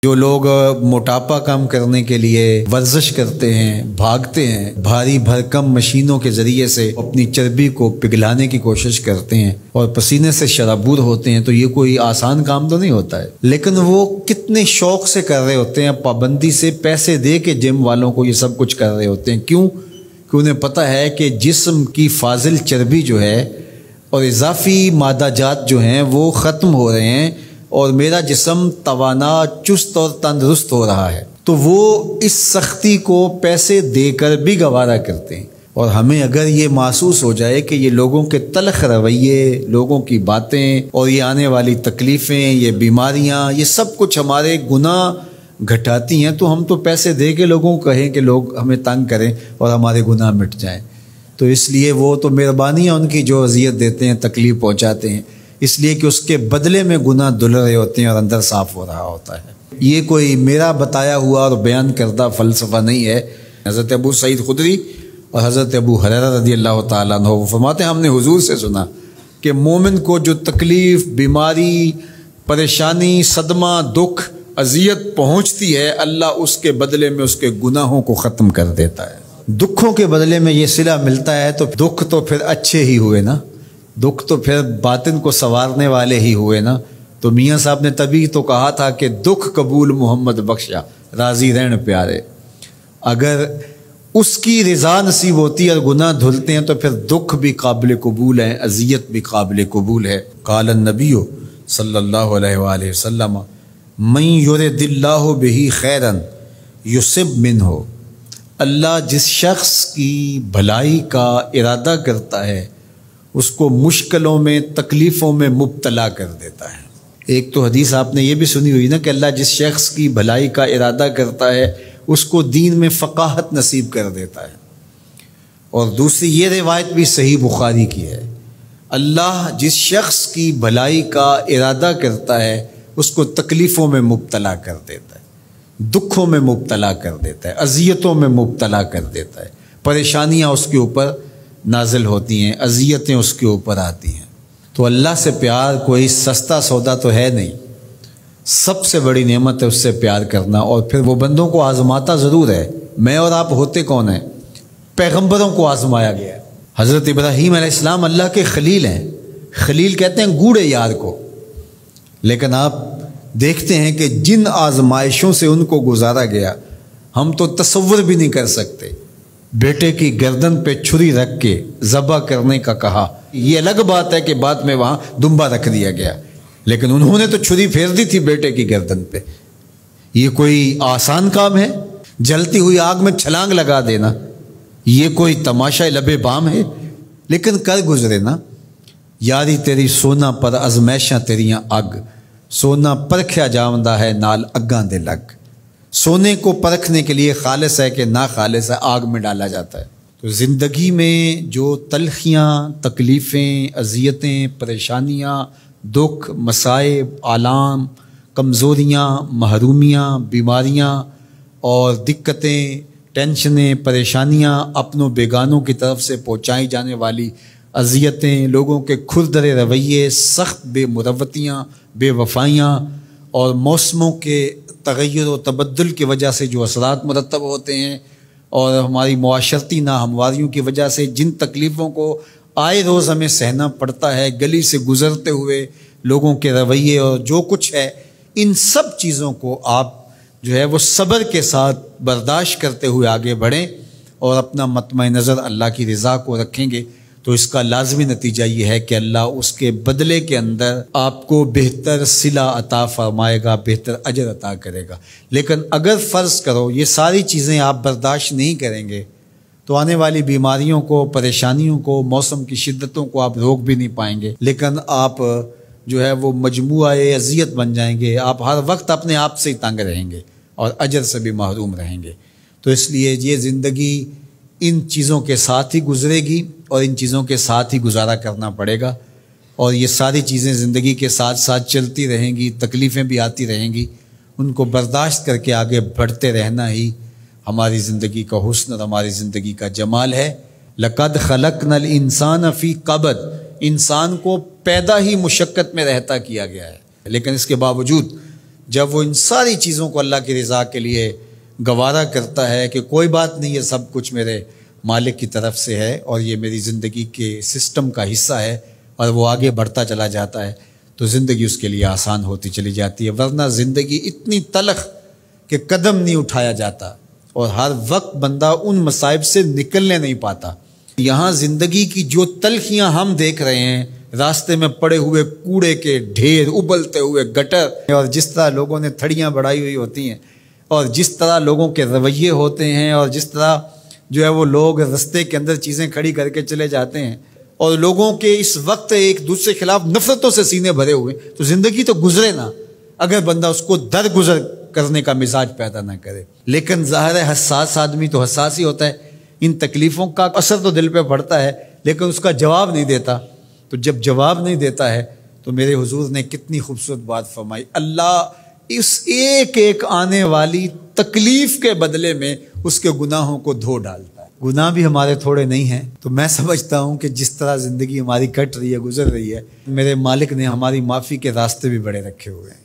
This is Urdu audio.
جو لوگ موٹاپا کم کرنے کے لیے ورزش کرتے ہیں، بھاگتے ہیں، بھاری بھرکم مشینوں کے ذریعے سے اپنی چربی کو پگھلانے کی کوشش کرتے ہیں اور پسینے سے شرابور ہوتے ہیں، تو یہ کوئی آسان کام تو نہیں ہوتا ہے، لیکن وہ کتنے شوق سے کر رہے ہوتے ہیں، پابندی سے پیسے دے کے جم والوں کو یہ سب کچھ کر رہے ہوتے ہیں۔ کیوں؟ کہ انہیں پتہ ہے کہ جسم کی فاضل چربی جو ہے اور اضافی مادہ جات جو ہیں وہ ختم ہو رہے ہیں اور میرا جسم توانا، چست اور تندرست ہو رہا ہے، تو وہ اس سختی کو پیسے دے کر بھی گوارا کرتے ہیں۔ اور ہمیں اگر یہ محسوس ہو جائے کہ یہ لوگوں کے تلخ رویے، لوگوں کی باتیں اور یہ آنے والی تکلیفیں، یہ بیماریاں، یہ سب کچھ ہمارے گناہ گھٹاتی ہیں، تو ہم تو پیسے دے کے لوگوں کو کہیں کہ لوگ ہمیں تنگ کریں اور ہمارے گناہ مٹ جائیں۔ تو اس لیے وہ تو مہربانیاں ان کی جو اذیت دیتے ہیں، تکلیف پہنچاتے ہیں، اس لیے کہ اس کے بدلے میں گناہ دھل رہے ہوتے ہیں اور اندر صاف ہو رہا ہوتا ہے۔ یہ کوئی میرا بتایا ہوا اور بیان کردہ فلسفہ نہیں ہے۔ حضرت ابو سعید خدری اور حضرت ابو ہریرہ رضی اللہ تعالیٰ عنہ وہ فرماتے ہیں ہم نے حضور سے سنا کہ مومن کو جو تکلیف، بیماری، پریشانی، صدمہ، دکھ، اذیت پہنچتی ہے، اللہ اس کے بدلے میں اس کے گناہوں کو ختم کر دیتا ہے۔ دکھوں کے بدلے میں یہ صلہ ملتا ہے تو دکھ تو پھر اچھے ہی ہوئے نا، دکھ تو پھر باطن کو سنوارنے والے ہی ہوئے نا۔ تو میاں صاحب نے تبھی تو کہا تھا کہ دکھ قبول محمد بخشا، راضی رہن پیارے۔ اگر اس کی رضا نصیب ہوتی ہے اور گناہ دھلتے ہیں تو پھر دکھ بھی قابل قبول ہے، اذیت بھی قابل قبول ہے۔ قال النبی صلی اللہ علیہ وآلہ وسلم من یرد اللہ بہ خیرا یصب منہ، اللہ جس شخص کی بھلائی کا ارادہ کرتا ہے اس کو مشکلوں میں، تکلیفوں میں مبتلا کر دیتا ہے۔ ایک تو حدیث آپ نے یہ بھی سنی ہوئی نا کہ اللہ جس شخص کی بھلائی کا ارادہ کرتا ہے اس کو دین میں فقاہت نصیب کر دیتا ہے۔ اور دوسری یہ روایت بھی صحیح بخاری کی ہے، اللہ جس شخص کی بھلائی کا ارادہ کرتا ہے اس کو تکلیفوں میں مبتلا کر دیتا ہے، دکھوں میں مبتلا کر دیتا ہے، اذیتوں میں مبتلا کر دیتا ہے، پریشانیاں اس کے اوپر نازل ہوتی ہیں، اذیتیں اس کے اوپر آتی ہیں۔ تو اللہ سے پیار کوئی سستا سودا تو ہے نہیں، سب سے بڑی نعمت ہے اس سے پیار کرنا۔ اور پھر وہ بندوں کو آزماتا ضرور ہے۔ میں اور آپ ہوتے کون ہیں؟ پیغمبروں کو آزمایا گیا ہے۔ حضرت ابراہیم علیہ السلام اللہ کے خلیل ہیں، خلیل کہتے ہیں گوڑے یار کو، لیکن آپ دیکھتے ہیں کہ جن آزمائشوں سے ان کو گزارا گیا ہم تو تصور بھی نہیں کر سکتے۔ بیٹے کی گردن پہ چھری رکھ کے ذبح کرنے کا کہا، یہ الگ بات ہے کہ بعد میں وہاں دمبا رکھ دیا گیا، لیکن انہوں نے تو چھری پھیر دی تھی بیٹے کی گردن پہ۔ یہ کوئی آسان کام ہے؟ جلتی ہوئی آگ میں چھلانگ لگا دینا یہ کوئی تماشا لبے بام ہے؟ لیکن کر گزرے نا۔ یاری تیری سونا پر ازمیشاں تیریاں اگ، سونا پرکھیا جاوندا ہے نال اگاں دے لگ۔ سونے کو پرکھنے کے لیے خالص ہے کہ نا خالص ہے، آگ میں ڈالا جاتا ہے۔ تو زندگی میں جو تلخیاں، تکلیفیں، اذیتیں، پریشانیاں، دکھ، مصائب، آلام، کمزوریاں، محرومیاں، بیماریاں اور دقتیں، ٹینشنیں، پریشانیاں، اپنوں بیگانوں کی طرف سے پہنچائی جانے والی اذیتیں، لوگوں کے کھردرے رویے، سخت بے مروتیاں، بے وفائیاں اور موسموں کے تغیر و تبدل کی وجہ سے جو اثرات مرتب ہوتے ہیں اور ہماری معاشرتی ناہمواریوں کی وجہ سے جن تکلیفوں کو آئے روز ہمیں سہنا پڑتا ہے، گلی سے گزرتے ہوئے لوگوں کے رویے اور جو کچھ ہے، ان سب چیزوں کو آپ جو ہے وہ صبر کے ساتھ برداشت کرتے ہوئے آگے بڑھیں اور اپنا مطمع نظر اللہ کی رضا کو رکھیں گے تو اس کا لازمی نتیجہ یہ ہے کہ اللہ اس کے بدلے کے اندر آپ کو بہتر صلہ عطا فرمائے گا، بہتر اجر عطا کرے گا۔ لیکن اگر فرض کرو یہ ساری چیزیں آپ برداشت نہیں کریں گے تو آنے والی بیماریوں کو، پریشانیوں کو، موسم کی شدتوں کو آپ روک بھی نہیں پائیں گے، لیکن آپ جو ہے وہ مجموعہ اذیت بن جائیں گے۔ آپ ہر وقت اپنے آپ سے ہی تنگ رہیں گے اور اجر سے بھی محروم رہیں گے۔ تو اس لیے یہ زندگی ان چیزوں کے ساتھ ہی گزرے گی اور ان چیزوں کے ساتھ ہی گزارا کرنا پڑے گا، اور یہ ساری چیزیں زندگی کے ساتھ ساتھ چلتی رہیں گی، تکلیفیں بھی آتی رہیں گی، ان کو برداشت کر کے آگے بڑھتے رہنا ہی ہماری زندگی کا حسن اور ہماری زندگی کا جمال ہے۔ لَقَدْ خَلَقْنَا الْإِنسَانَ فِي قَبْضٍ، انسان کو پیدا ہی مشقت میں رہتا کیا گیا ہے، لیکن اس کے باوجود جب وہ ان ساری چیزوں کو اللہ کی رضا کے لیے گوارا کرتا ہے کہ کوئی بات نہیں، یہ سب کچھ میرے مالک کی طرف سے ہے اور یہ میری زندگی کے سسٹم کا حصہ ہے، اور وہ آگے بڑھتا چلا جاتا ہے، تو زندگی اس کے لیے آسان ہوتی چلی جاتی ہے۔ ورنہ زندگی اتنی تلخ کہ قدم نہیں اٹھایا جاتا اور ہر وقت بندہ ان مصائب سے نکلنے نہیں پاتا۔ یہاں زندگی کی جو تلخیاں ہم دیکھ رہے ہیں، راستے میں پڑے ہوئے کوڑے کے ڈھیر، ابلتے ہوئے گٹر، اور جس طرح لوگوں نے تھڑیاں بڑھائی ہوئی ہوتی ہیں، اور جس طرح لوگوں کے رویے ہوتے ہیں، اور جس طرح جو ہے وہ لوگ رستے کے اندر چیزیں کھڑی کر کے چلے جاتے ہیں، اور لوگوں کے اس وقت ایک دوسرے کے خلاف نفرتوں سے سینے بھرے ہوئے، تو زندگی تو گزرے نا اگر بندہ اس کو درگزر کرنے کا مزاج پیدا نہ کرے۔ لیکن ظاہر ہے حساس آدمی تو حساس ہی ہوتا ہے، ان تکلیفوں کا اثر تو دل پہ پڑتا ہے، لیکن اس کا جواب نہیں دیتا۔ تو جب جواب نہیں دیتا ہے تو میرے حضور نے کتنی خوبصورت بات فرمائی، اللہ اس ایک ایک آنے والی تکلیف کے بدلے میں اس کے گناہوں کو دھو ڈالتا ہے۔ گناہ بھی ہمارے تھوڑے نہیں ہیں، تو میں سمجھتا ہوں کہ جس طرح زندگی ہماری کٹ رہی ہے، گزر رہی ہے، میرے مالک نے ہماری معافی کے راستے بھی بڑے رکھے ہوئے ہیں۔